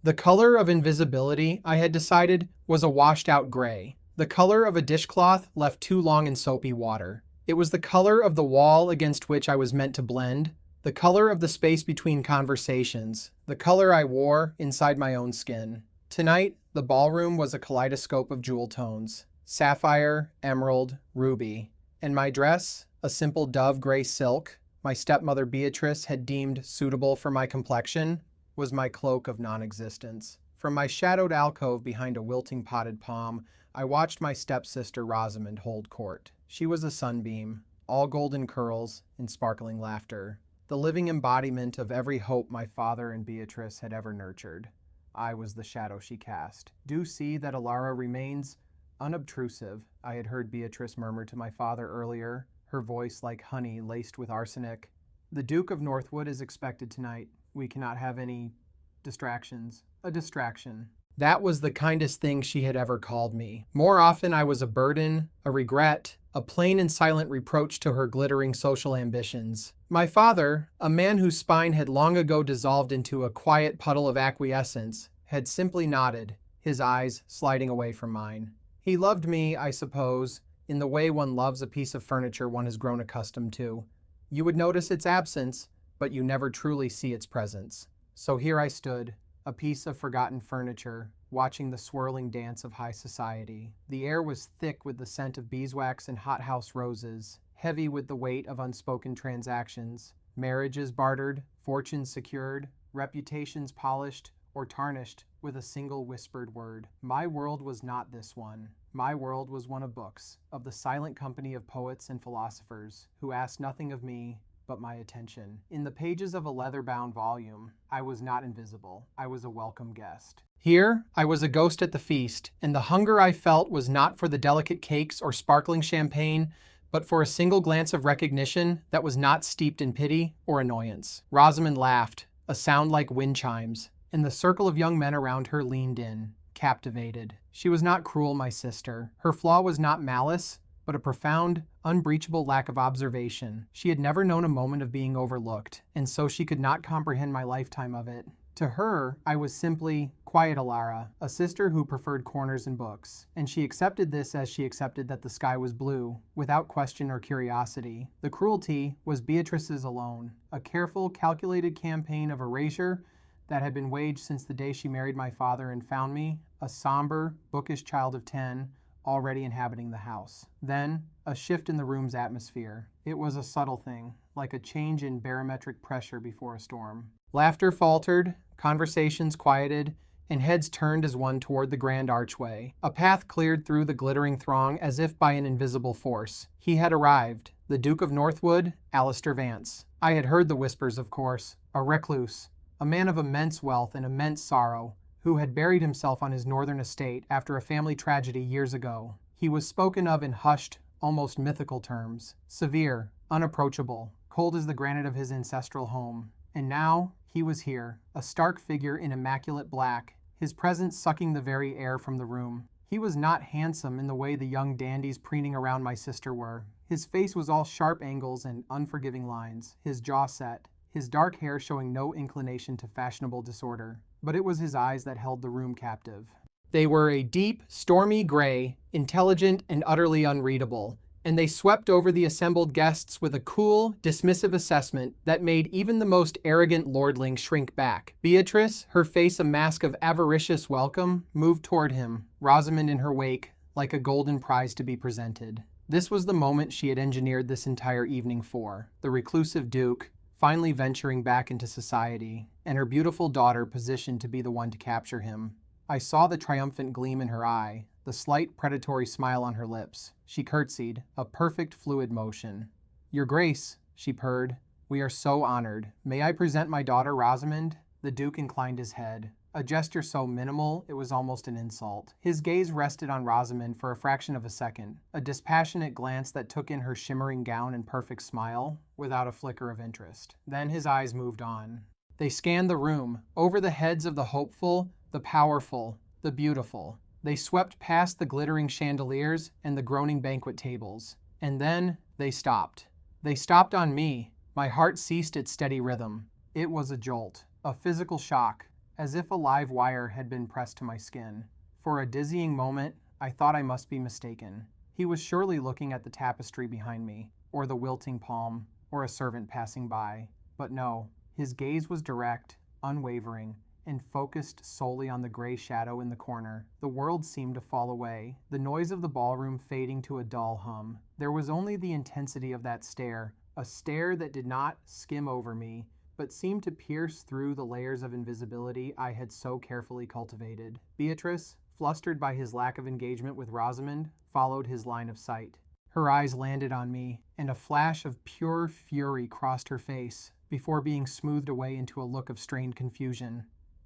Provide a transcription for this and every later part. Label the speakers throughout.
Speaker 1: The color of invisibility, I had decided, was a washed-out gray. The color of a dishcloth left too long in soapy water. It was the color of the wall against which I was meant to blend, the color of the space between conversations, the color I wore inside my own skin. Tonight, the ballroom was a kaleidoscope of jewel tones: sapphire, emerald, ruby. And my dress, a simple dove gray silk, my stepmother Beatrice had deemed suitable for my complexion, was my cloak of non-existence. From my shadowed alcove behind a wilting potted palm, I watched my stepsister Rosamund hold court. She was a sunbeam, all golden curls and sparkling laughter, the living embodiment of every hope my father and Beatrice had ever nurtured. I was the shadow she cast. "Do see that Elara remains unobtrusive," I had heard Beatrice murmur to my father earlier, her voice like honey laced with arsenic. "The Duke of Northwood is expected tonight. We cannot have any distractions." A distraction. That was the kindest thing she had ever called me. More often I was a burden, a regret, a plain and silent reproach to her glittering social ambitions. My father, a man whose spine had long ago dissolved into a quiet puddle of acquiescence, had simply nodded, his eyes sliding away from mine. He loved me, I suppose, in the way one loves a piece of furniture one has grown accustomed to. You would notice its absence, but you never truly see its presence. So here I stood, a piece of forgotten furniture, watching the swirling dance of high society. The air was thick with the scent of beeswax and hothouse roses, heavy with the weight of unspoken transactions, marriages bartered, fortunes secured, reputations polished or tarnished with a single whispered word. My world was not this one. My world was one of books, of the silent company of poets and philosophers who asked nothing of me but my attention. In the pages of a leather-bound volume, I was not invisible. I was a welcome guest. Here, I was a ghost at the feast, and the hunger I felt was not for the delicate cakes or sparkling champagne, but for a single glance of recognition that was not steeped in pity or annoyance. Rosamund laughed, a sound like wind chimes, and the circle of young men around her leaned in, captivated. She was not cruel, my sister. Her flaw was not malice, but a profound, unbreachable lack of observation. She had never known a moment of being overlooked, and so she could not comprehend my lifetime of it. To her, I was simply quiet Elara, a sister who preferred corners and books, and she accepted this as she accepted that the sky was blue, without question or curiosity. The cruelty was Beatrice's alone, a careful, calculated campaign of erasure that had been waged since the day she married my father and found me, a somber, bookish child of 10, already inhabiting the house. Then, a shift in the room's atmosphere. It was a subtle thing, like a change in barometric pressure before a storm. Laughter faltered, conversations quieted, and heads turned as one toward the grand archway. A path cleared through the glittering throng as if by an invisible force. He had arrived, the Duke of Northwood, Alistair Vance. I had heard the whispers, of course. A recluse, a man of immense wealth and immense sorrow, who had buried himself on his northern estate after a family tragedy years ago. He was spoken of in hushed, almost mythical terms. Severe, unapproachable, cold as the granite of his ancestral home. And now, he was here, a stark figure in immaculate black, his presence sucking the very air from the room. He was not handsome in the way the young dandies preening around my sister were. His face was all sharp angles and unforgiving lines, his jaw set, his dark hair showing no inclination to fashionable disorder. But it was his eyes that held the room captive. They were a deep, stormy gray, intelligent and utterly unreadable, and they swept over the assembled guests with a cool, dismissive assessment that made even the most arrogant lordling shrink back. Beatrice, her face a mask of avaricious welcome, moved toward him, Rosamund in her wake, like a golden prize to be presented. This was the moment she had engineered this entire evening for. The reclusive Duke, finally venturing back into society, and her beautiful daughter positioned to be the one to capture him. I saw the triumphant gleam in her eye, the slight predatory smile on her lips. She curtsied, a perfect fluid motion. "Your Grace," she purred, "we are so honored. May I present my daughter Rosamund?" The Duke inclined his head, a gesture so minimal it was almost an insult. His gaze rested on Rosamund for a fraction of a second, a dispassionate glance that took in her shimmering gown and perfect smile, without a flicker of interest. Then his eyes moved on. They scanned the room, over the heads of the hopeful, the powerful, the beautiful. They swept past the glittering chandeliers and the groaning banquet tables. And then they stopped. They stopped on me. My heart ceased its steady rhythm. It was a jolt, a physical shock, as if a live wire had been pressed to my skin. For a dizzying moment, I thought I must be mistaken. He was surely looking at the tapestry behind me, or the wilting palm, or a servant passing by. But no, his gaze was direct, unwavering, and focused solely on the gray shadow in the corner. The world seemed to fall away, the noise of the ballroom fading to a dull hum. There was only the intensity of that stare, a stare that did not skim over me, but seemed to pierce through the layers of invisibility I had so carefully cultivated. Beatrice, flustered by his lack of engagement with Rosamund, followed his line of sight. Her eyes landed on me, and a flash of pure fury crossed her face, before being smoothed away into a look of strained confusion.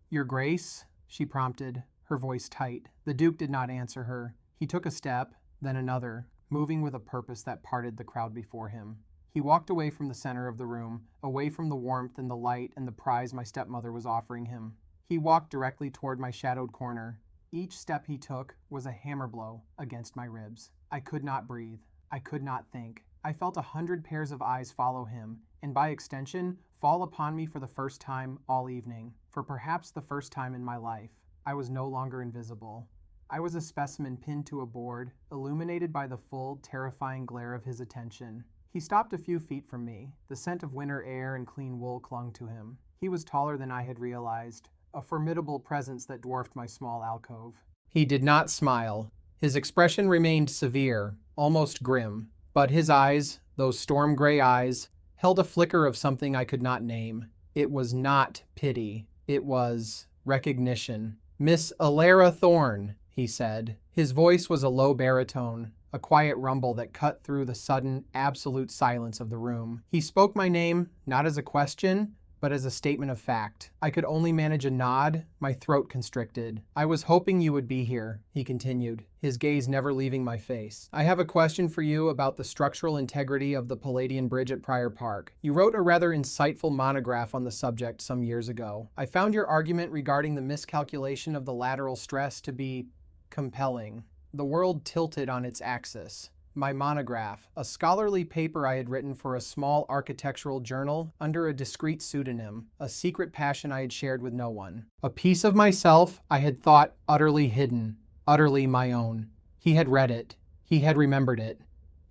Speaker 1: "Your Grace?" she prompted, her voice tight. The Duke did not answer her. He took a step, then another, moving with a purpose that parted the crowd before him. He walked away from the center of the room, away from the warmth and the light and the prize my stepmother was offering him. He walked directly toward my shadowed corner. Each step he took was a hammer blow against my ribs. I could not breathe. I could not think. I felt 100 pairs of eyes follow him, and by extension, fall upon me for the first time all evening, for perhaps the first time in my life. I was no longer invisible. I was a specimen pinned to a board, illuminated by the full, terrifying glare of his attention. He stopped a few feet from me. The scent of winter air and clean wool clung to him. He was taller than I had realized, a formidable presence that dwarfed my small alcove. He did not smile. His expression remained severe, almost grim, but his eyes, those storm gray eyes, held a flicker of something I could not name. It was not pity. It was recognition. "Miss Elara Thorne," he said. His voice was a low baritone, a quiet rumble that cut through the sudden, absolute silence of the room. He spoke my name, not as a question, but as a statement of fact. I could only manage a nod, my throat constricted. "I was hoping you would be here," he continued, his gaze never leaving my face. "I have a question for you about the structural integrity of the Palladian Bridge at Prior Park. You wrote a rather insightful monograph on the subject some years ago. I found your argument regarding the miscalculation of the lateral stress to be compelling. The world tilted on its axis. My monograph, a scholarly paper I had written for a small architectural journal under a discreet pseudonym, a secret passion I had shared with no one. A piece of myself I had thought utterly hidden, utterly my own. He had read it. He had remembered it.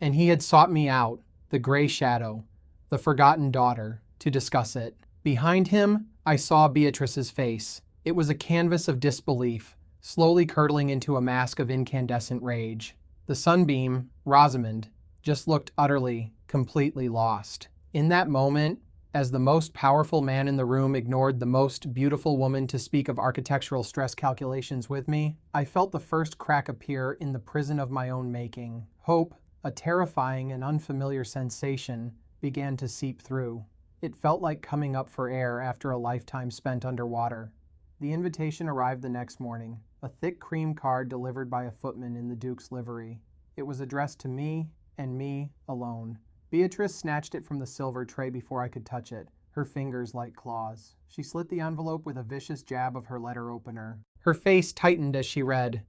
Speaker 1: And he had sought me out, the gray shadow, the forgotten daughter, to discuss it. Behind him, I saw Beatrice's face. It was a canvas of disbelief, slowly curdling into a mask of incandescent rage. The sunbeam, Rosamund, just looked utterly, completely lost. In that moment, as the most powerful man in the room ignored the most beautiful woman to speak of architectural stress calculations with me, I felt the first crack appear in the prison of my own making. Hope, a terrifying and unfamiliar sensation, began to seep through. It felt like coming up for air after a lifetime spent underwater. The invitation arrived the next morning, a thick cream card delivered by a footman in the Duke's livery. It was addressed to me, and me alone. Beatrice snatched it from the silver tray before I could touch it, her fingers like claws. She slit the envelope with a vicious jab of her letter opener. Her face tightened as she read.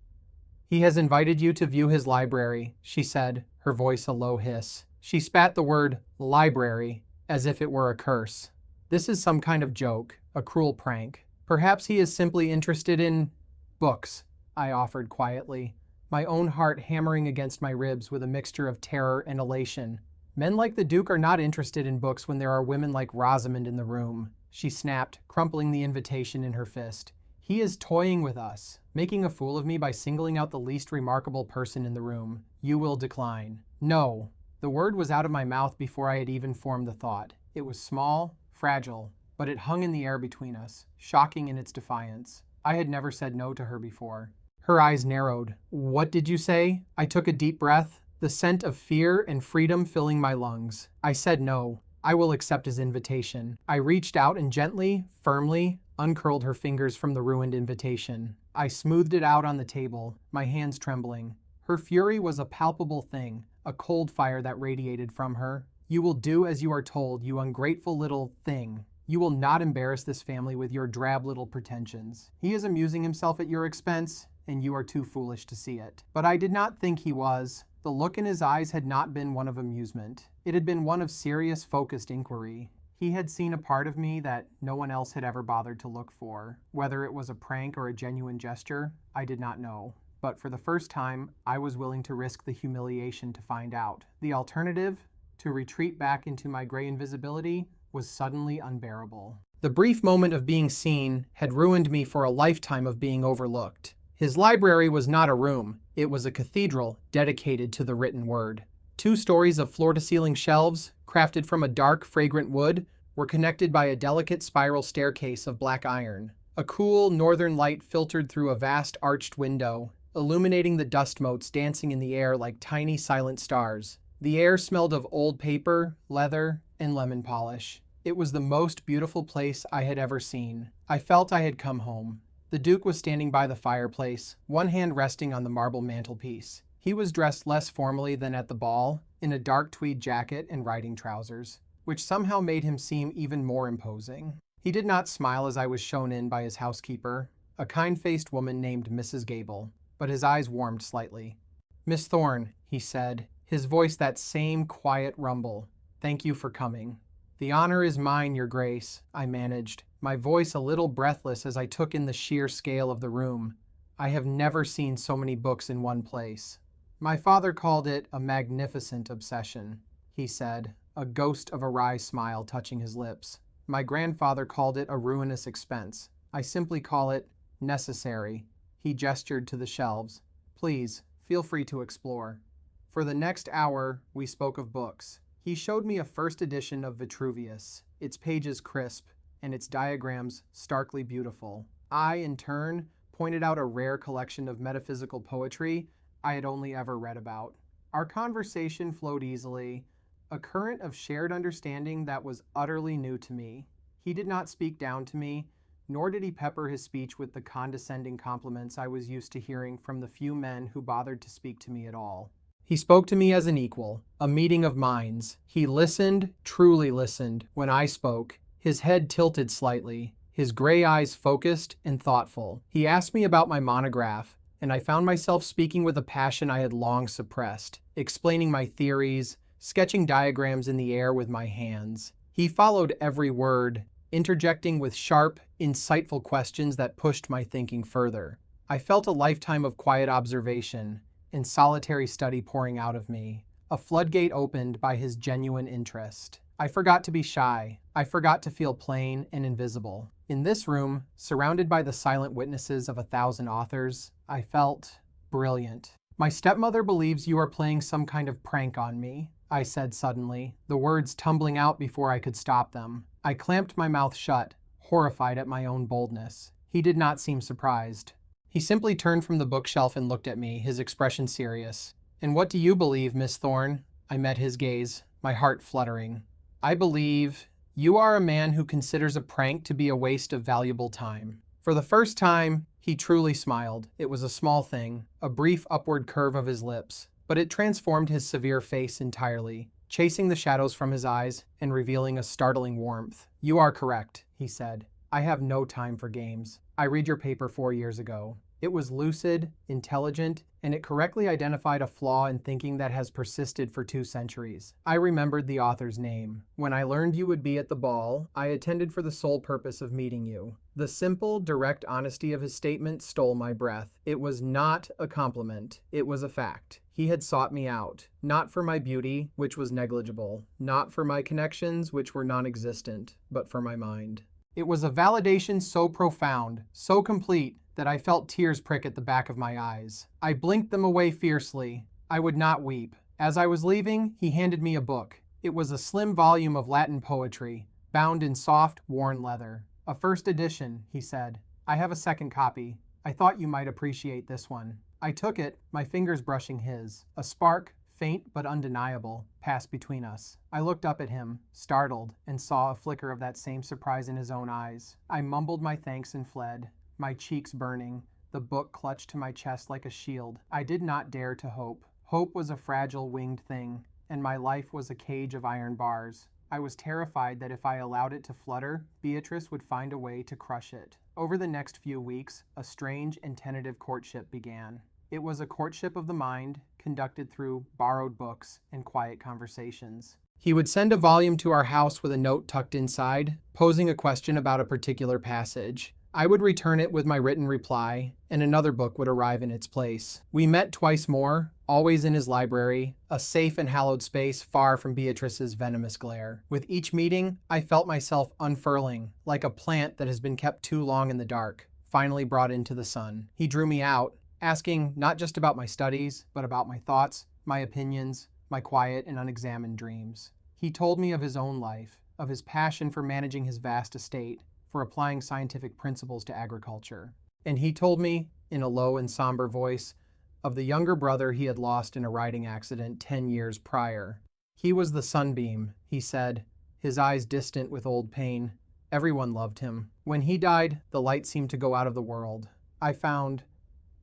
Speaker 1: "He has invited you to view his library," she said, her voice a low hiss. She spat the word library as if it were a curse. "This is some kind of joke, a cruel prank. Perhaps he is simply interested in books," I offered quietly, my own heart hammering against my ribs with a mixture of terror and elation. "Men like the Duke are not interested in books when there are women like Rosamund in the room," she snapped, crumpling the invitation in her fist. "He is toying with us, making a fool of me by singling out the least remarkable person in the room. You will decline." "No." The word was out of my mouth before I had even formed the thought. It was small, fragile, but it hung in the air between us, shocking in its defiance. I had never said no to her before. Her eyes narrowed. "What did you say?" I took a deep breath, the scent of fear and freedom filling my lungs. "I said no. I will accept his invitation." I reached out and gently, firmly, uncurled her fingers from the ruined invitation. I smoothed it out on the table, my hands trembling. Her fury was a palpable thing, a cold fire that radiated from her. "You will do as you are told, you ungrateful little thing. You will not embarrass this family with your drab little pretensions. He is amusing himself at your expense, and you are too foolish to see it." But I did not think he was. The look in his eyes had not been one of amusement. It had been one of serious, focused inquiry. He had seen a part of me that no one else had ever bothered to look for. Whether it was a prank or a genuine gesture, I did not know. But for the first time, I was willing to risk the humiliation to find out. The alternative, to retreat back into my gray invisibility, was suddenly unbearable. The brief moment of being seen had ruined me for a lifetime of being overlooked. His library was not a room, it was a cathedral dedicated to the written word. 2 stories of floor-to-ceiling shelves, crafted from a dark, fragrant wood, were connected by a delicate spiral staircase of black iron. A cool, northern light filtered through a vast arched window, illuminating the dust motes dancing in the air like tiny silent stars. The air smelled of old paper, leather, and lemon polish. It was the most beautiful place I had ever seen. I felt I had come home. The Duke was standing by the fireplace, one hand resting on the marble mantelpiece. He was dressed less formally than at the ball, in a dark tweed jacket and riding trousers, which somehow made him seem even more imposing. He did not smile as I was shown in by his housekeeper, a kind-faced woman named Mrs. Gable, but his eyes warmed slightly. "Miss Thorne," he said, his voice that same quiet rumble. "Thank you for coming." "The honor is mine, Your Grace," I managed, my voice a little breathless as I took in the sheer scale of the room. I have never seen so many books in one place. "My father called it a magnificent obsession," he said, a ghost of a wry smile touching his lips. "My grandfather called it a ruinous expense. I simply call it necessary." He gestured to the shelves. "Please, feel free to explore." For the next hour, we spoke of books. He showed me a first edition of Vitruvius, its pages crisp, and its diagrams starkly beautiful. I, in turn, pointed out a rare collection of metaphysical poetry I had only ever read about. Our conversation flowed easily, a current of shared understanding that was utterly new to me. He did not speak down to me, nor did he pepper his speech with the condescending compliments I was used to hearing from the few men who bothered to speak to me at all. He spoke to me as an equal, a meeting of minds. He listened, truly listened, when I spoke, his head tilted slightly, his gray eyes focused and thoughtful. He asked me about my monograph, and I found myself speaking with a passion I had long suppressed, explaining my theories, sketching diagrams in the air with my hands. He followed every word, interjecting with sharp, insightful questions that pushed my thinking further. I felt a lifetime of quiet observation and solitary study pouring out of me, a floodgate opened by his genuine interest. I forgot to be shy. I forgot to feel plain and invisible. In this room, surrounded by the silent witnesses of 1,000 authors, I felt brilliant. "My stepmother believes you are playing some kind of prank on me," I said suddenly, the words tumbling out before I could stop them. I clamped my mouth shut, horrified at my own boldness. He did not seem surprised. He simply turned from the bookshelf and looked at me, his expression serious. "And what do you believe, Miss Thorne?" I met his gaze, my heart fluttering. "I believe you are a man who considers a prank to be a waste of valuable time." For the first time, he truly smiled. It was a small thing, a brief upward curve of his lips, but it transformed his severe face entirely, chasing the shadows from his eyes and revealing a startling warmth. "You are correct," he said. "I have no time for games. I read your paper 4 years ago. It was lucid, intelligent, and it correctly identified a flaw in thinking that has persisted for 2 centuries. I remembered the author's name. When I learned you would be at the ball, I attended for the sole purpose of meeting you." The simple, direct honesty of his statement stole my breath. It was not a compliment. It was a fact. He had sought me out, not for my beauty, which was negligible, not for my connections, which were non-existent, but for my mind. It was a validation so profound, so complete, that I felt tears prick at the back of my eyes. I blinked them away fiercely. I would not weep. As I was leaving, he handed me a book. It was a slim volume of Latin poetry, bound in soft, worn leather. "A first edition," he said. "I have a second copy. I thought you might appreciate this one." I took it, my fingers brushing his. A spark, faint but undeniable, passed between us. I looked up at him, startled, and saw a flicker of that same surprise in his own eyes. I mumbled my thanks and fled, my cheeks burning, the book clutched to my chest like a shield. I did not dare to hope. Hope was a fragile winged thing, and my life was a cage of iron bars. I was terrified that if I allowed it to flutter, Beatrice would find a way to crush it. Over the next few weeks, a strange and tentative courtship began. It was a courtship of the mind, conducted through borrowed books and quiet conversations. He would send a volume to our house with a note tucked inside, posing a question about a particular passage. I would return it with my written reply, and another book would arrive in its place. We met twice more, always in his library, a safe and hallowed space far from Beatrice's venomous glare. With each meeting, I felt myself unfurling, like a plant that has been kept too long in the dark, finally brought into the sun. He drew me out, asking not just about my studies, but about my thoughts, my opinions, my quiet and unexamined dreams. He told me of his own life, of his passion for managing his vast estate, for applying scientific principles to agriculture. And he told me, in a low and somber voice, of the younger brother he had lost in a riding accident 10 years prior. He was the sunbeam, he said, his eyes distant with old pain. Everyone loved him. When he died, the light seemed to go out of the world. I found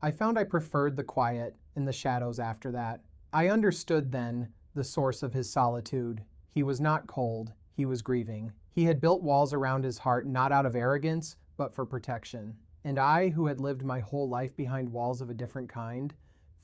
Speaker 1: I preferred the quiet and the shadows after that. I understood then the source of his solitude. He was not cold, he was grieving. He had built walls around his heart not out of arrogance, but for protection. And I, who had lived my whole life behind walls of a different kind,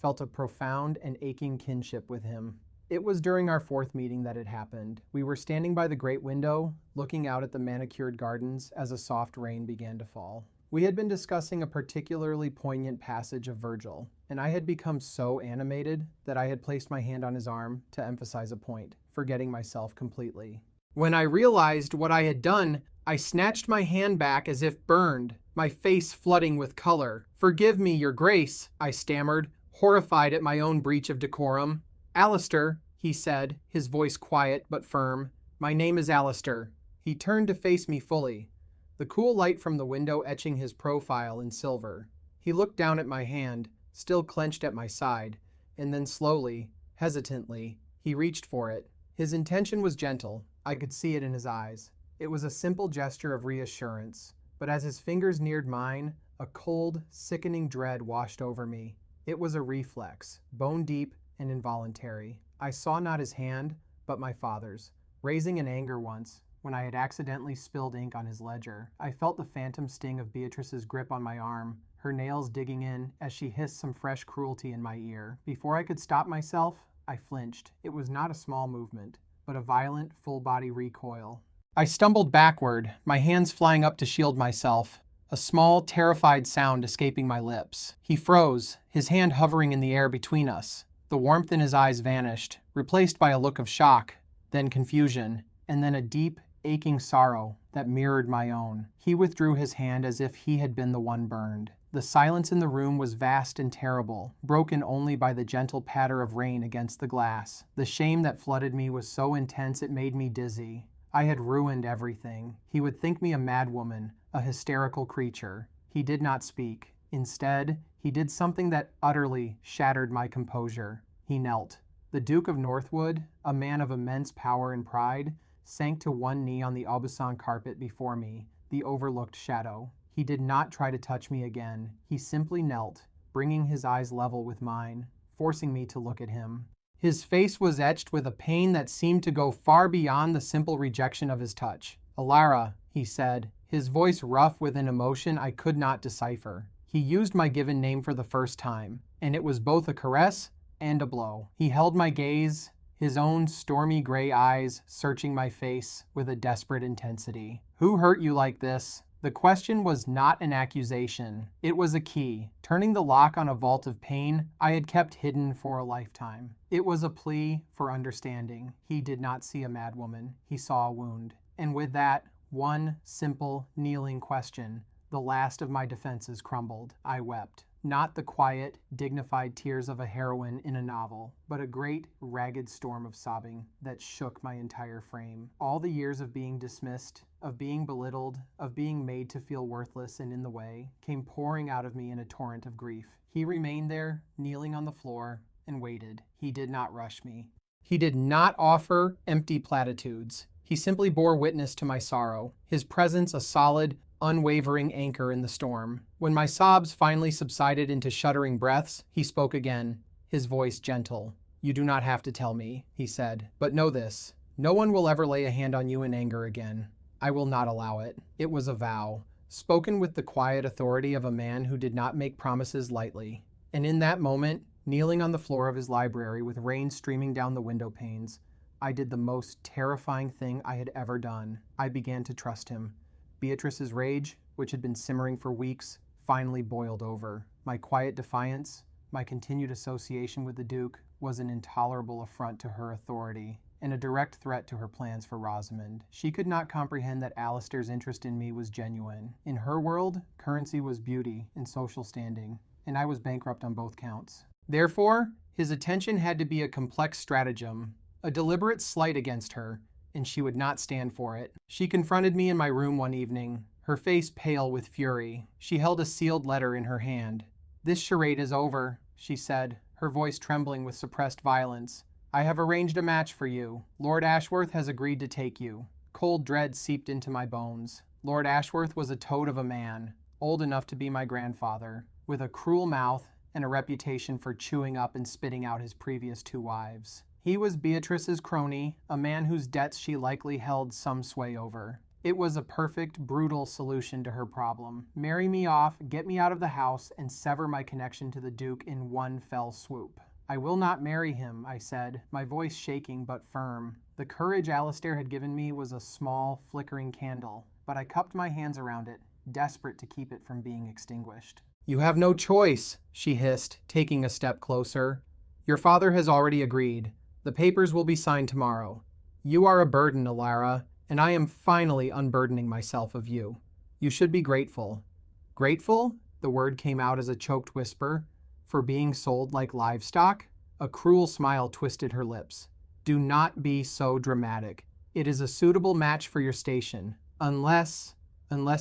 Speaker 1: felt a profound and aching kinship with him. It was during our fourth meeting that it happened. We were standing by the great window, looking out at the manicured gardens as a soft rain began to fall. We had been discussing a particularly poignant passage of Virgil, and I had become so animated that I had placed my hand on his arm to emphasize a point, forgetting myself completely. When I realized what I had done, I snatched my hand back as if burned, my face flooding with color. "Forgive me, your grace," I stammered, horrified at my own breach of decorum. "Alistair," he said, his voice quiet but firm. "My name is Alistair." He turned to face me fully, the cool light from the window etching his profile in silver. He looked down at my hand, still clenched at my side, and then slowly, hesitantly, he reached for it. His intention was gentle. I could see it in his eyes. It was a simple gesture of reassurance, but as his fingers neared mine, a cold, sickening dread washed over me. It was a reflex, bone-deep and involuntary. I saw not his hand, but my father's, raising in anger once, when I had accidentally spilled ink on his ledger. I felt the phantom sting of Beatrice's grip on my arm, her nails digging in as she hissed some fresh cruelty in my ear. Before I could stop myself, I flinched. It was not a small movement, but a violent, full-body recoil. I stumbled backward, my hands flying up to shield myself, a small, terrified sound escaping my lips. He froze, his hand hovering in the air between us. The warmth in his eyes vanished, replaced by a look of shock, then confusion, and then a deep, aching sorrow that mirrored my own. He withdrew his hand as if he had been the one burned. The silence in the room was vast and terrible, broken only by the gentle patter of rain against the glass. The shame that flooded me was so intense it made me dizzy. I had ruined everything. He would think me a madwoman, a hysterical creature. He did not speak. Instead, he did something that utterly shattered my composure. He knelt. The Duke of Northwood, a man of immense power and pride, sank to one knee on the Aubusson carpet before me, the overlooked shadow. He did not try to touch me again. He simply knelt, bringing his eyes level with mine, forcing me to look at him. His face was etched with a pain that seemed to go far beyond the simple rejection of his touch. "Elara," he said, his voice rough with an emotion I could not decipher. He used my given name for the first time, and it was both a caress and a blow. He held my gaze, his own stormy gray eyes searching my face with a desperate intensity. "Who hurt you like this?" The question was not an accusation. It was a key, turning the lock on a vault of pain I had kept hidden for a lifetime. It was a plea for understanding. He did not see a madwoman. He saw a wound. And with that one simple, kneeling question, the last of my defenses crumbled. I wept. Not the quiet, dignified tears of a heroine in a novel, but a great, ragged storm of sobbing that shook my entire frame. All the years of being dismissed, of being belittled, of being made to feel worthless and in the way, came pouring out of me in a torrent of grief. He remained there, kneeling on the floor, and waited. He did not rush me. He did not offer empty platitudes. He simply bore witness to my sorrow, his presence a solid, unwavering anchor in the storm. When my sobs finally subsided into shuddering breaths, he spoke again, his voice gentle. "You do not have to tell me," he said, "but know this. No one will ever lay a hand on you in anger again. I will not allow it." It was a vow, spoken with the quiet authority of a man who did not make promises lightly. And in that moment, kneeling on the floor of his library with rain streaming down the window panes, I did the most terrifying thing I had ever done. I began to trust him. Beatrice's rage, which had been simmering for weeks, finally boiled over. My quiet defiance, my continued association with the Duke, was an intolerable affront to her authority and a direct threat to her plans for Rosamund. She could not comprehend that Alistair's interest in me was genuine. In her world, currency was beauty and social standing, and I was bankrupt on both counts. Therefore, his attention had to be a complex stratagem, a deliberate slight against her, and she would not stand for it. She confronted me in my room one evening, her face pale with fury. She held a sealed letter in her hand. "This charade is over," she said, her voice trembling with suppressed violence. "I have arranged a match for you. Lord Ashworth has agreed to take you." Cold dread seeped into my bones. Lord Ashworth was a toad of a man, old enough to be my grandfather, with a cruel mouth and a reputation for chewing up and spitting out his previous 2 wives. He was Beatrice's crony, a man whose debts she likely held some sway over. It was a perfect, brutal solution to her problem. Marry me off, get me out of the house, and sever my connection to the Duke in one fell swoop. "I will not marry him," I said, my voice shaking but firm. The courage Alistair had given me was a small, flickering candle, but I cupped my hands around it, desperate to keep it from being extinguished. "You have no choice," she hissed, taking a step closer. "Your father has already agreed. The papers will be signed tomorrow. You are a burden, Elara, and I am finally unburdening myself of you. You should be grateful." "Grateful?" The word came out as a choked whisper. "For being sold like livestock?" A cruel smile twisted her lips. "Do not be so dramatic. It is a suitable match for your station. Unless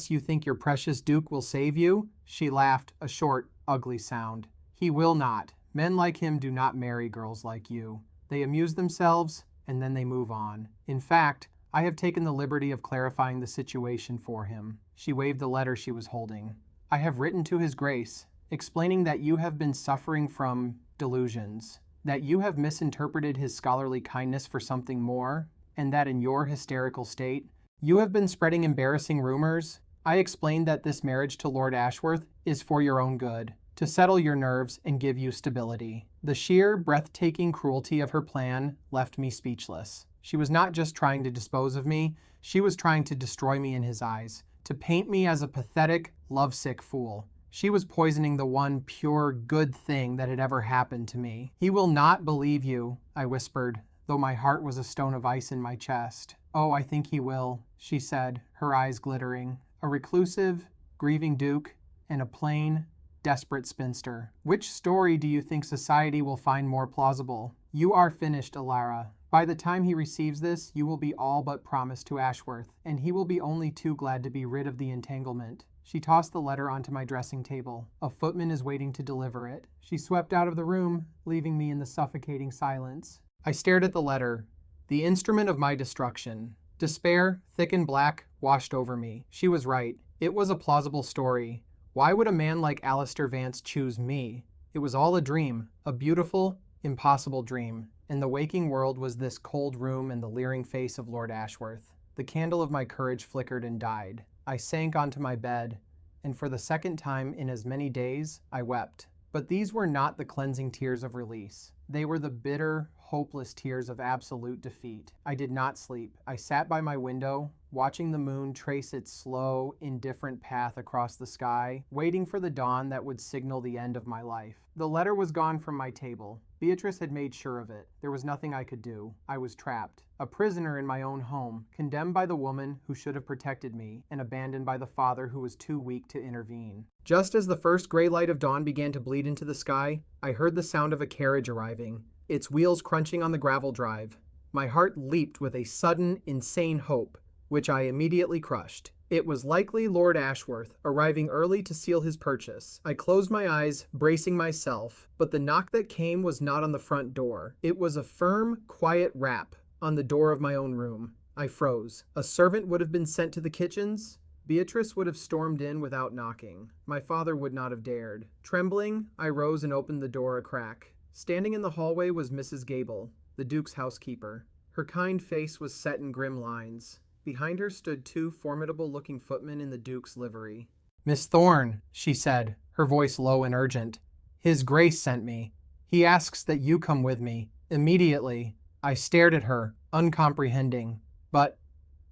Speaker 1: you think your precious Duke will save you?" She laughed, a short, ugly sound. "He will not. Men like him do not marry girls like you. They amuse themselves, and then they move on. In fact, I have taken the liberty of clarifying the situation for him." She waved the letter she was holding. "I have written to His Grace, explaining that you have been suffering from delusions, that you have misinterpreted his scholarly kindness for something more, and that in your hysterical state, you have been spreading embarrassing rumors. I explained that this marriage to Lord Ashworth is for your own good, to settle your nerves and give you stability." The sheer, breathtaking cruelty of her plan left me speechless. She was not just trying to dispose of me, she was trying to destroy me in his eyes, to paint me as a pathetic, lovesick fool. She was poisoning the one pure, good thing that had ever happened to me. "He will not believe you," I whispered, though my heart was a stone of ice in my chest. "Oh, I think he will," she said, her eyes glittering. "A reclusive, grieving Duke, and a plain, desperate spinster. Which story do you think society will find more plausible? You are finished, Elara. By the time he receives this, you will be all but promised to Ashworth, and he will be only too glad to be rid of the entanglement." She tossed the letter onto my dressing table. "A footman is waiting to deliver it." She swept out of the room, leaving me in the suffocating silence. I stared at the letter, the instrument of my destruction. Despair, thick and black, washed over me. She was right. It was a plausible story. Why would a man like Alistair Vance choose me? It was all a dream, a beautiful, impossible dream. And the waking world was this cold room and the leering face of Lord Ashworth. The candle of my courage flickered and died. I sank onto my bed, and for the second time in as many days, I wept. But these were not the cleansing tears of release. They were the bitter, hopeless tears of absolute defeat. I did not sleep. I sat by my window, watching the moon trace its slow, indifferent path across the sky, waiting for the dawn that would signal the end of my life. The letter was gone from my table. Beatrice had made sure of it. There was nothing I could do. I was trapped. A prisoner in my own home, condemned by the woman who should have protected me, and abandoned by the father who was too weak to intervene. Just as the first gray light of dawn began to bleed into the sky, I heard the sound of a carriage arriving, its wheels crunching on the gravel drive. My heart leaped with a sudden, insane hope, which I immediately crushed. It was likely Lord Ashworth, arriving early to seal his purchase. I closed my eyes, bracing myself, but the knock that came was not on the front door. It was a firm, quiet rap on the door of my own room. I froze. A servant would have been sent to the kitchens. Beatrice would have stormed in without knocking. My father would not have dared. Trembling, I rose and opened the door a crack. Standing in the hallway was Mrs. Gable, the Duke's housekeeper. Her kind face was set in grim lines. Behind her stood 2 formidable-looking footmen in the Duke's livery. "Miss Thorne," she said, her voice low and urgent. "His Grace sent me. He asks that you come with me. Immediately." I stared at her, uncomprehending. But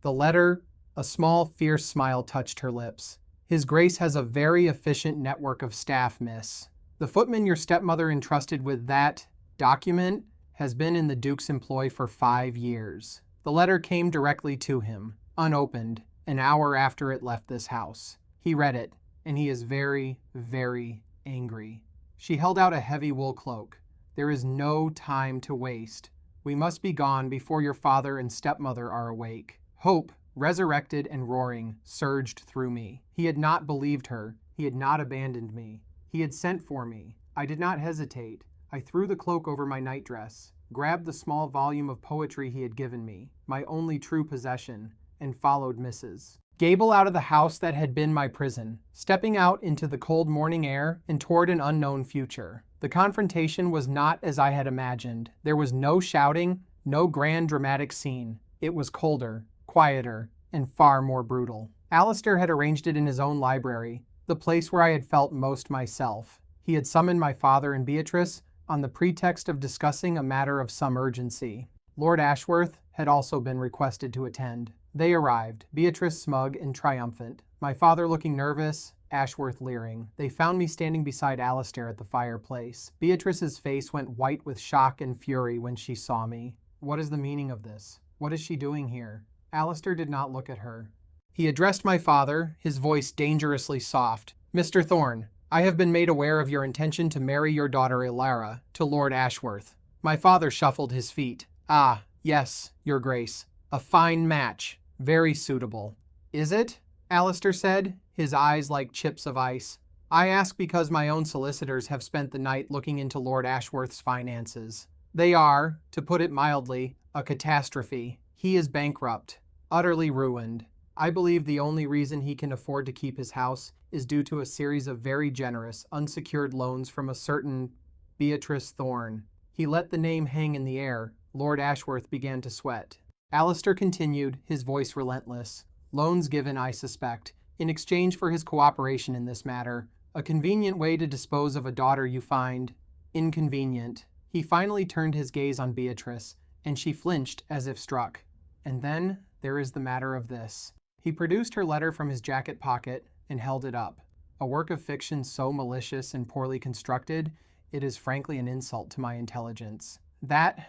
Speaker 1: the letter, a small, fierce smile touched her lips. His Grace has a very efficient network of staff, miss. The footman your stepmother entrusted with that document has been in the Duke's employ for 5 years. The letter came directly to him, unopened, an hour after it left this house. He read it, and he is very, very angry. She held out a heavy wool cloak. There is no time to waste. We must be gone before your father and stepmother are awake. Hope, resurrected and roaring, surged through me. He had not believed her. He had not abandoned me. He had sent for me. I did not hesitate. I threw the cloak over my nightdress, grabbed the small volume of poetry he had given me, my only true possession, and followed Mrs. Gable out of the house that had been my prison, stepping out into the cold morning air and toward an unknown future. The confrontation was not as I had imagined. There was no shouting, no grand dramatic scene. It was colder, quieter, and far more brutal. Alistair had arranged it in his own library, the place where I had felt most myself. He had summoned my father and Beatrice on the pretext of discussing a matter of some urgency. Lord Ashworth had also been requested to attend. They arrived, Beatrice smug and triumphant, my father looking nervous, Ashworth leering. They found me standing beside Alistair at the fireplace. Beatrice's face went white with shock and fury when she saw me. What is the meaning of this? What is she doing here? Alistair did not look at her. He addressed my father, his voice dangerously soft. Mr. Thorne, I have been made aware of your intention to marry your daughter Elara to Lord Ashworth. My father shuffled his feet. Ah, yes, your grace. A fine match. Very suitable. Is it? Alistair said, his eyes like chips of ice. I ask because my own solicitors have spent the night looking into Lord Ashworth's finances. They are, to put it mildly, a catastrophe. He is bankrupt, utterly ruined. I believe the only reason he can afford to keep his house is due to a series of very generous, unsecured loans from a certain Beatrice Thorne. He let the name hang in the air. Lord Ashworth began to sweat. Alistair continued, his voice relentless. Loans given, I suspect, in exchange for his cooperation in this matter. A convenient way to dispose of a daughter you find inconvenient. He finally turned his gaze on Beatrice, and she flinched as if struck. And then there is the matter of this. He produced her letter from his jacket pocket and held it up. A work of fiction so malicious and poorly constructed, it is frankly an insult to my intelligence. That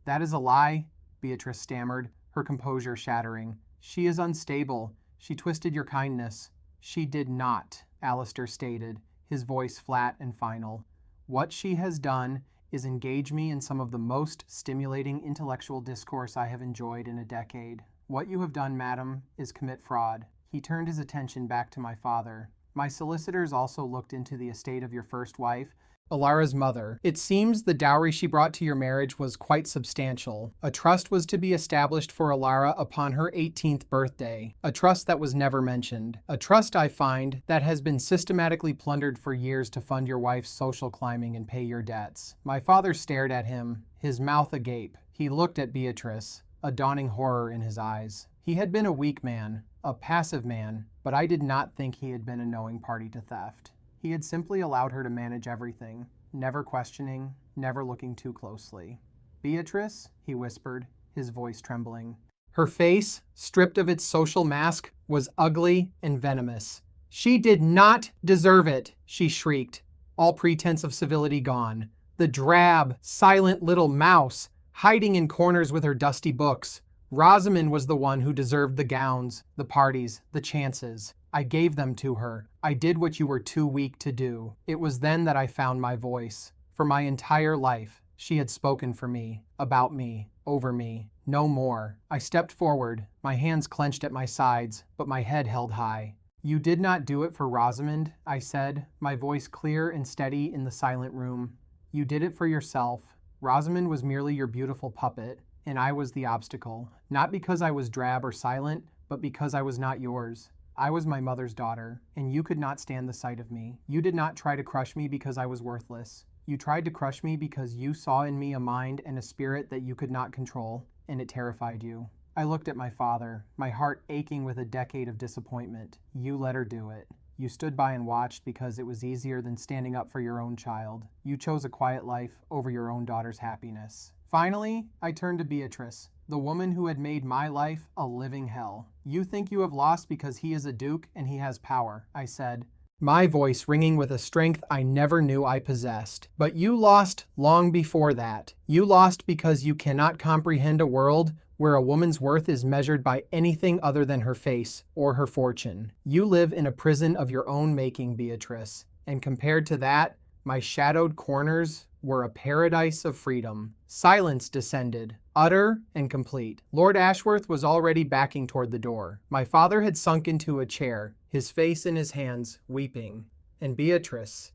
Speaker 1: is a lie, Beatrice stammered, her composure shattering. She is unstable. She twisted your kindness. She did not, Alistair stated, his voice flat and final. What she has done is engage me in some of the most stimulating intellectual discourse I have enjoyed in a decade. What you have done, madam, is commit fraud. He turned his attention back to my father. My solicitors also looked into the estate of your first wife, Elara's mother. It seems the dowry she brought to your marriage was quite substantial. A trust was to be established for Elara upon her 18th birthday. A trust that was never mentioned. A trust, I find, that has been systematically plundered for years to fund your wife's social climbing and pay your debts. My father stared at him, his mouth agape. He looked at Beatrice, a dawning horror in his eyes. He had been a weak man, a passive man, but I did not think he had been a knowing party to theft. He had simply allowed her to manage everything, never questioning, never looking too closely. Beatrice, he whispered, his voice trembling. Her face, stripped of its social mask, was ugly and venomous. She did not deserve it, she shrieked, all pretense of civility gone. The drab, silent little mouse, hiding in corners with her dusty books. Rosamund was the one who deserved the gowns, the parties, the chances. I gave them to her. I did what you were too weak to do. It was then that I found my voice. For my entire life, she had spoken for me, about me, over me. No more. I stepped forward, my hands clenched at my sides, but my head held high. You did not do it for Rosamund, I said, my voice clear and steady in the silent room. You did it for yourself. Rosamund was merely your beautiful puppet, and I was the obstacle. Not because I was drab or silent, but because I was not yours. I was my mother's daughter, and you could not stand the sight of me. You did not try to crush me because I was worthless. You tried to crush me because you saw in me a mind and a spirit that you could not control, and it terrified you. I looked at my father, my heart aching with a decade of disappointment. You let her do it. You stood by and watched because it was easier than standing up for your own child. You chose a quiet life over your own daughter's happiness. Finally, I turned to Beatrice, the woman who had made my life a living hell. You think you have lost because he is a duke and he has power, I said, my voice ringing with a strength I never knew I possessed. But you lost long before that. You lost because you cannot comprehend a world where a woman's worth is measured by anything other than her face or her fortune. You live in a prison of your own making, Beatrice, and compared to that, my shadowed corners were a paradise of freedom. Silence descended, utter and complete. Lord Ashworth was already backing toward the door. My father had sunk into a chair, his face in his hands, weeping. And Beatrice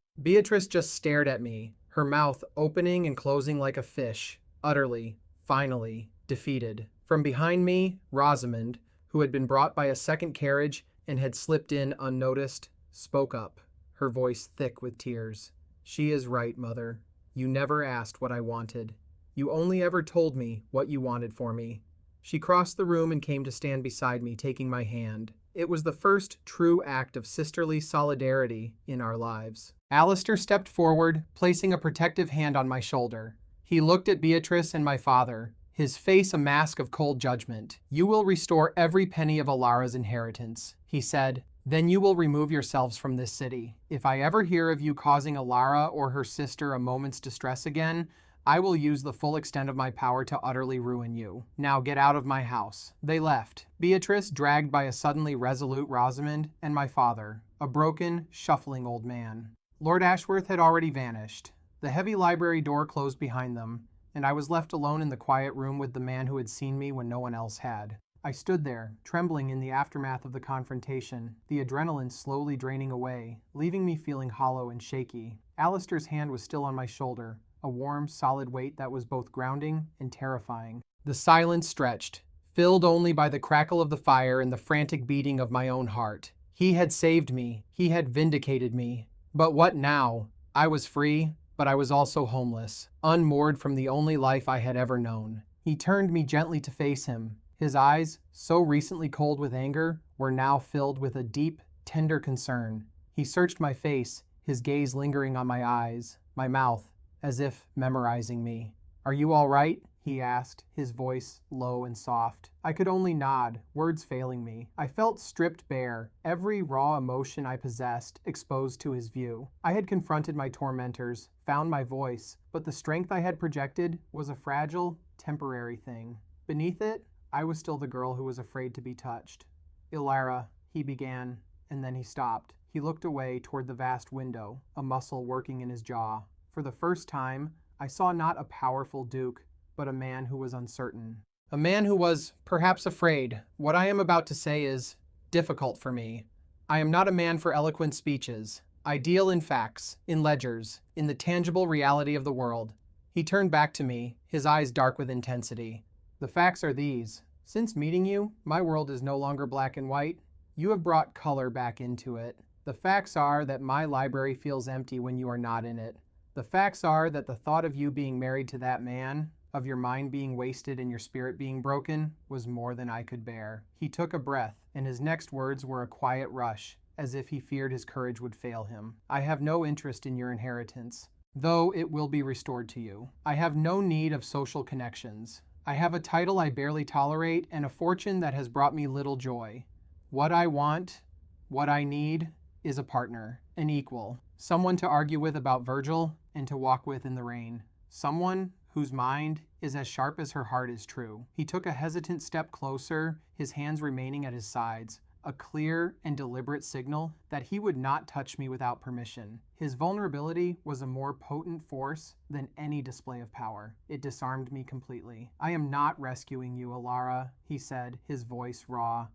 Speaker 1: just stared at me, her mouth opening and closing like a fish, utterly, finally, defeated. From behind me, Rosamund, who had been brought by a second carriage and had slipped in unnoticed, spoke up, her voice thick with tears. She is right, Mother. You never asked what I wanted. You only ever told me what you wanted for me. She crossed the room and came to stand beside me, taking my hand. It was the first true act of sisterly solidarity in our lives. Alistair stepped forward, placing a protective hand on my shoulder. He looked at Beatrice and my father, his face a mask of cold judgment. You will restore every penny of Elara's inheritance, he said. Then you will remove yourselves from this city. If I ever hear of you causing Elara or her sister a moment's distress again, I will use the full extent of my power to utterly ruin you. Now get out of my house. They left, Beatrice dragged by a suddenly resolute Rosamund, and my father, a broken, shuffling old man. Lord Ashworth had already vanished. The heavy library door closed behind them, and I was left alone in the quiet room with the man who had seen me when no one else had. I stood there, trembling in the aftermath of the confrontation, the adrenaline slowly draining away, leaving me feeling hollow and shaky. Alistair's hand was still on my shoulder, a warm, solid weight that was both grounding and terrifying. The silence stretched, filled only by the crackle of the fire and the frantic beating of my own heart. He had saved me. He had vindicated me. But what now? I was free, but I was also homeless, unmoored from the only life I had ever known. He turned me gently to face him. His eyes, so recently cold with anger, were now filled with a deep, tender concern. He searched my face, his gaze lingering on my eyes, my mouth, as if memorizing me. Are you all right? He asked, his voice low and soft. I could only nod, words failing me. I felt stripped bare, every raw emotion I possessed exposed to his view. I had confronted my tormentors, found my voice, but the strength I had projected was a fragile, temporary thing. Beneath it, I was still the girl who was afraid to be touched. Elara, he began, and then he stopped. He looked away toward the vast window, a muscle working in his jaw. For the first time, I saw not a powerful duke, but a man who was uncertain. A man who was, perhaps, afraid. What I am about to say is difficult for me. I am not a man for eloquent speeches. I deal in facts, in ledgers, in the tangible reality of the world. He turned back to me, his eyes dark with intensity. The facts are these. Since meeting you, my world is no longer black and white. You have brought color back into it. The facts are that my library feels empty when you are not in it. The facts are that the thought of you being married to that man, of your mind being wasted and your spirit being broken, was more than I could bear. He took a breath, and his next words were a quiet rush, as if he feared his courage would fail him. I have no interest in your inheritance, though it will be restored to you. I have no need of social connections. I have a title I barely tolerate and a fortune that has brought me little joy. What I want, what I need, is a partner, an equal, someone to argue with about Virgil and to walk with in the rain. Someone whose mind is as sharp as her heart is true. He took a hesitant step closer, his hands remaining at his sides, a clear and deliberate signal that he would not touch me without permission. His vulnerability was a more potent force than any display of power. It disarmed me completely. I am not rescuing you, Elara, he said, his voice raw.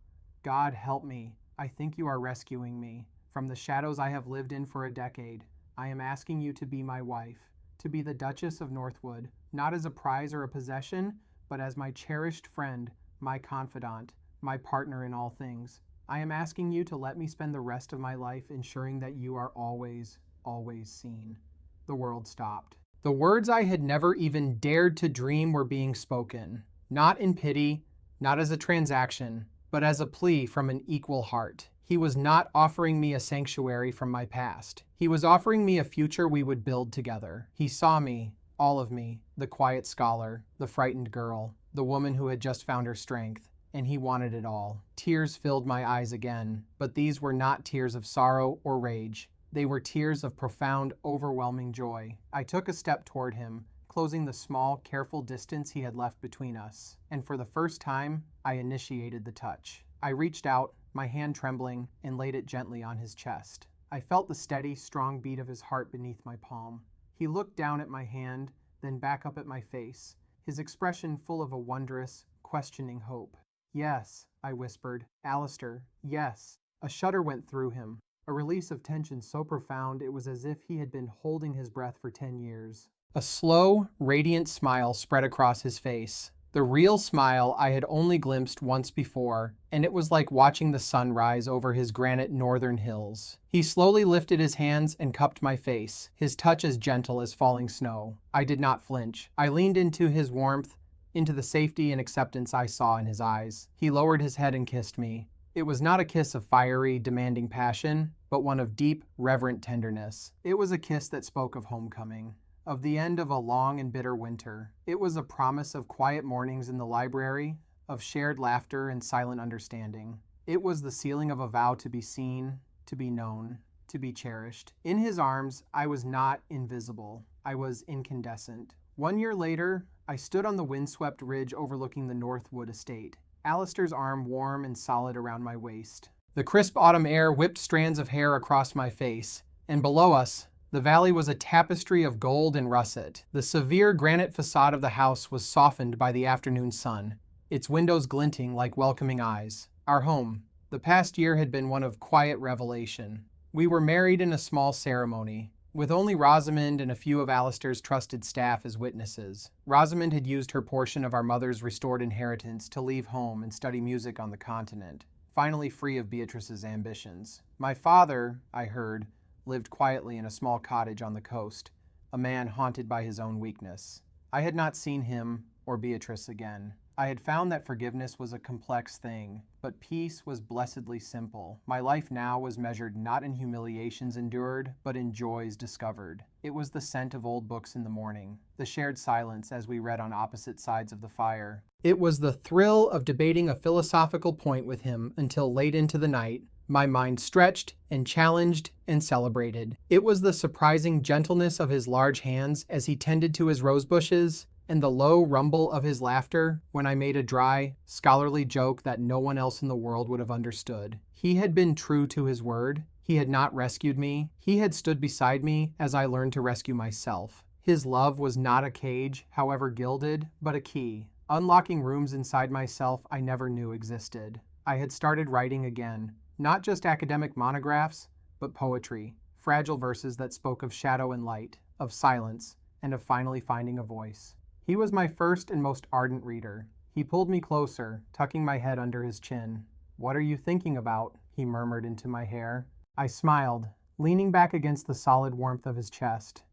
Speaker 1: God help me. I think you are rescuing me. From the shadows I have lived in for a decade, I am asking you to be my wife, to be the Duchess of Northwood, not as a prize or a possession, but as my cherished friend, my confidant, my partner in all things. I am asking you to let me spend the rest of my life ensuring that you are always, always seen. The world stopped. The words I had never even dared to dream were being spoken, not in pity, not as a transaction, but as a plea from an equal heart. He was not offering me a sanctuary from my past. He was offering me a future we would build together. He saw me, All of me, the quiet scholar, the frightened girl, the woman who had just found her strength. And he wanted it all. Tears filled my eyes again, but these were not tears of sorrow or rage. They were tears of profound, overwhelming joy. I took a step toward him, closing the small, careful distance he had left between us. And for the first time, I initiated the touch. I reached out, my hand trembling, and laid it gently on his chest. I felt the steady, strong beat of his heart beneath my palm. He looked down at my hand, then back up at my face, his expression full of a wondrous, questioning hope. "Yes," I whispered. "Alistair, yes." A shudder went through him, a release of tension so profound it was as if he had been holding his breath for 10 years. A slow, radiant smile spread across his face. The real smile I had only glimpsed once before, and it was like watching the sun rise over his granite northern hills. He slowly lifted his hands and cupped my face, his touch as gentle as falling snow. I did not flinch. I leaned into his warmth, into the safety and acceptance I saw in his eyes. He lowered his head and kissed me. It was not a kiss of fiery, demanding passion, but one of deep, reverent tenderness. It was a kiss that spoke of homecoming, of the end of a long and bitter winter. It was a promise of quiet mornings in the library, of shared laughter and silent understanding. It was the sealing of a vow to be seen, to be known, to be cherished. In his arms, I was not invisible. I was incandescent. 1 year later, I stood on the windswept ridge overlooking the Northwood estate, Alistair's arm warm and solid around my waist. The crisp autumn air whipped strands of hair across my face, and below us, the valley was a tapestry of gold and russet. The severe granite facade of the house was softened by the afternoon sun, its windows glinting like welcoming eyes. Our home, the past year, had been one of quiet revelation. We were married in a small ceremony, with only Rosamund and a few of Alistair's trusted staff as witnesses. Rosamund had used her portion of our mother's restored inheritance to leave home and study music on the continent, finally free of Beatrice's ambitions. My father, I heard, lived quietly in a small cottage on the coast, a man haunted by his own weakness. I had not seen him or Beatrice again. I had found that forgiveness was a complex thing, but peace was blessedly simple. My life now was measured not in humiliations endured, but in joys discovered. It was the scent of old books in the morning, the shared silence as we read on opposite sides of the fire. It was the thrill of debating a philosophical point with him until late into the night, my mind stretched and challenged and celebrated. It was the surprising gentleness of his large hands as he tended to his rose bushes, and the low rumble of his laughter when I made a dry, scholarly joke that no one else in the world would have understood. He had been true to his word. He had not rescued me. He had stood beside me as I learned to rescue myself. His love was not a cage, however gilded, but a key, unlocking rooms inside myself I never knew existed. I had started writing again, not just academic monographs, but poetry, fragile verses that spoke of shadow and light, of silence, and of finally finding a voice. He was my first and most ardent reader. He pulled me closer, tucking my head under his chin. "What are you thinking about?" he murmured into my hair. I smiled, leaning back against the solid warmth of his chest.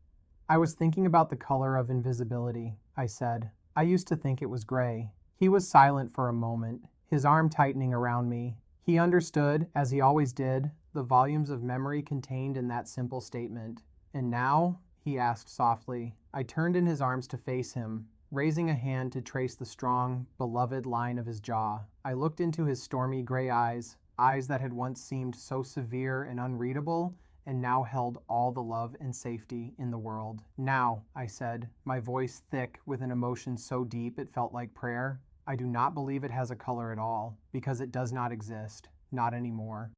Speaker 1: "I was thinking about the color of invisibility," I said. "I used to think it was gray." He was silent for a moment, his arm tightening around me. He understood, as he always did, the volumes of memory contained in that simple statement. "And now?" he asked softly. I turned in his arms to face him, raising a hand to trace the strong, beloved line of his jaw. I looked into his stormy gray eyes, eyes that had once seemed so severe and unreadable, and now held all the love and safety in the world. "Now," I said, my voice thick with an emotion so deep it felt like prayer, "I do not believe it has a color at all, because it does not exist, not anymore."